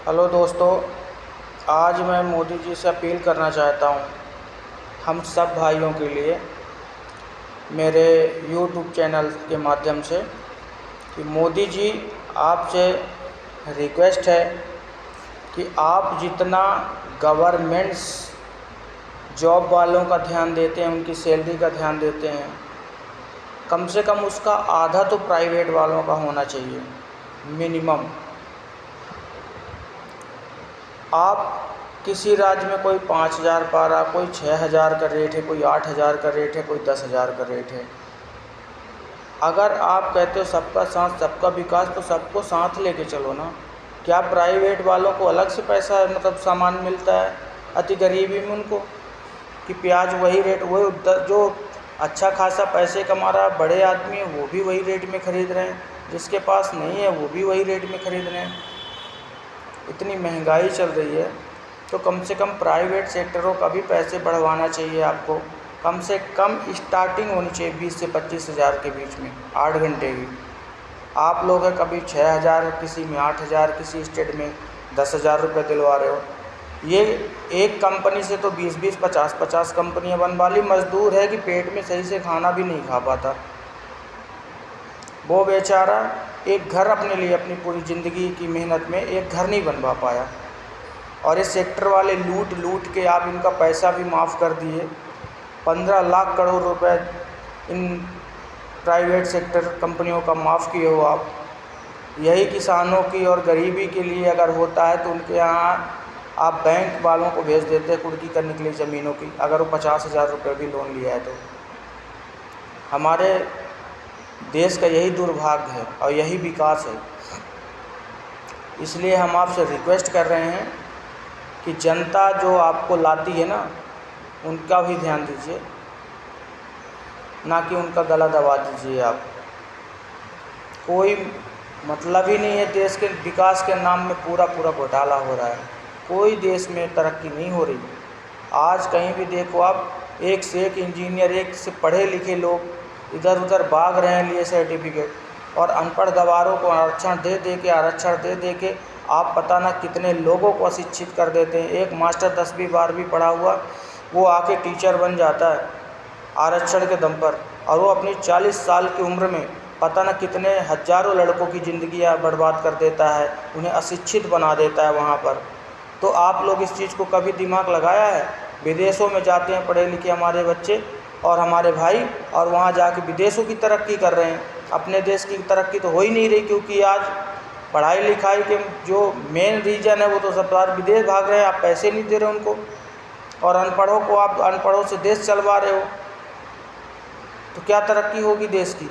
Hello दोस्तों, आज मैं मोदी जी से अपील करना चाहता हूँ हम सब भाइयों के लिए मेरे यूट्यूब चैनल के माध्यम से कि मोदी जी, आपसे रिक्वेस्ट है कि आप जितना गवर्नमेंट्स जॉब वालों का ध्यान देते हैं, उनकी सैलरी का ध्यान देते हैं, कम से कम उसका आधा तो प्राइवेट वालों का होना चाहिए मिनिमम। आप किसी राज्य में कोई 5,000 पा रहा, कोई 6,000 का रेट है, कोई 8,000 का रेट है, कोई 10,000 का रेट है। अगर आप कहते हो सबका साथ सबका विकास, तो सबको साथ लेके चलो ना। क्या प्राइवेट वालों को अलग से पैसा सामान मिलता है अति गरीबी में उनको, कि प्याज वही रेट, वही जो अच्छा खासा पैसे कमा रहा बड़े आदमी है वो भी वही रेट में ख़रीद रहे हैं, जिसके पास नहीं है वो भी वही रेट में ख़रीद रहे हैं। इतनी महंगाई चल रही है तो कम से कम प्राइवेट सेक्टरों का भी पैसे बढ़वाना चाहिए आपको। कम से कम स्टार्टिंग होनी चाहिए 20 से 25,000 के बीच में 8 घंटे की। आप लोग हैं कभी 6,000, किसी में 8,000, किसी स्टेट में 10,000 रुपये दिलवा रहे हो। ये एक कंपनी से तो 20-20, 50-50 कंपनियां बनवा ली। मजदूर है कि पेट में सही से खाना भी नहीं खा पाता, वो बेचारा एक घर अपने लिए अपनी पूरी ज़िंदगी की मेहनत में एक घर नहीं बनवा पाया। और ये सेक्टर वाले लूट लूट के आप इनका पैसा भी माफ़ कर दिए। 15 लाख करोड़ रुपए इन प्राइवेट सेक्टर कंपनियों का माफ़ किए हो आप। यही किसानों की और गरीबी के लिए अगर होता है तो उनके यहाँ आप बैंक वालों को भेज देते हैं कुर्की करने के लिए ज़मीनों की, अगर वो 50,000 रुपये भी लोन लिया है तो। हमारे देश का यही दुर्भाग्य है और यही विकास है। इसलिए हम आपसे रिक्वेस्ट कर रहे हैं कि जनता जो आपको लाती है ना, उनका भी ध्यान दीजिए, ना कि उनका गला दबा दीजिए आप। कोई मतलब ही नहीं है, देश के विकास के नाम में पूरा पूरा घोटाला हो रहा है। कोई देश में तरक्की नहीं हो रही। आज कहीं भी देखो आप, एक से एक इंजीनियर, एक से पढ़े लिखे लोग इधर उधर भाग रहे हैं लिए सर्टिफिकेट, और अनपढ़ गवारों को आरक्षण दे दे के आप पता ना कितने लोगों को अशिक्षित कर देते हैं। एक मास्टर 10वीं 12वीं पढ़ा हुआ वो आके टीचर बन जाता है आरक्षण के दम पर, और वो अपनी 40 साल की उम्र में पता ना कितने हजारों लड़कों की ज़िंदगियाँ बर्बाद कर देता है, उन्हें अशिक्षित बना देता है वहाँ पर। तो आप लोग इस चीज़ को कभी दिमाग लगाया है? विदेशों में जाते हैं पढ़े लिखे हमारे बच्चे और हमारे भाई, और वहाँ जाके विदेशों की तरक्की कर रहे हैं। अपने देश की तरक्की तो हो ही नहीं रही, क्योंकि आज पढ़ाई लिखाई के जो मेन रीज़न है वो तो सरकार विदेश भाग रहे हैं। आप पैसे नहीं दे रहे उनको, और अनपढ़ों को आप अनपढ़ों से देश चलवा रहे हो, तो क्या तरक्की होगी देश की?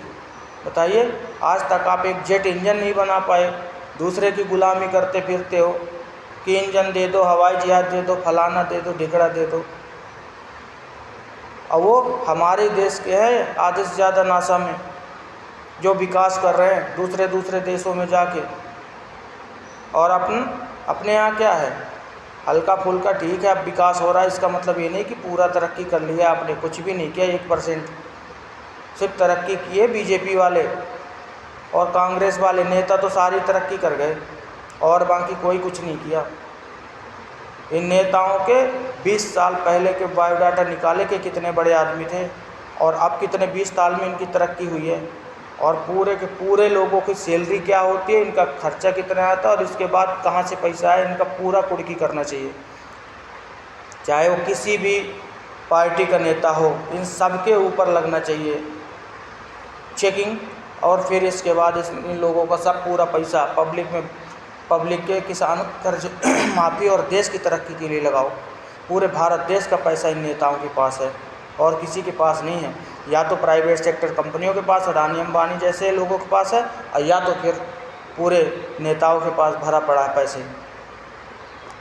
बताइए। आज तक आप एक जेट इंजन नहीं बना पाए, दूसरे की गुलामी करते फिरते हो कि इंजन दे दो, हवाई जहाज़ दे दो, फलाना दे दो, ढिकड़ा दे दो। और वो हमारे देश के हैं आधे से ज़्यादा नासा में जो विकास कर रहे हैं दूसरे देशों में जाके। और अपने यहाँ क्या है, हल्का फुल्का ठीक है, अब विकास हो रहा है, इसका मतलब ये नहीं कि पूरा तरक्की कर लिया आपने। कुछ भी नहीं किया, 1% सिर्फ तरक्की की है बीजेपी वाले और कांग्रेस वाले नेता, तो सारी तरक्की कर गए और बाकी कोई कुछ नहीं किया। इन नेताओं के 20 साल पहले के बायोडाटा निकाले कि कितने बड़े आदमी थे, और अब कितने 20 साल में इनकी तरक्की हुई है, और पूरे के पूरे लोगों की सैलरी क्या होती है, इनका खर्चा कितना आता है, और इसके बाद कहाँ से पैसा है, इनका पूरा कुर्की करना चाहिए। चाहे वो किसी भी पार्टी का नेता हो, इन सब के ऊपर लगना चाहिए चेकिंग, और फिर इसके बाद इन लोगों का सब पूरा पैसा पब्लिक के किसान कर्ज माफ़ी और देश की तरक्की के लिए लगाओ। पूरे भारत देश का पैसा इन नेताओं के पास है और किसी के पास नहीं है। या तो प्राइवेट सेक्टर कंपनियों के पास, अडानी अंबानी जैसे लोगों के पास है, या तो फिर पूरे नेताओं के पास भरा पड़ा है पैसे।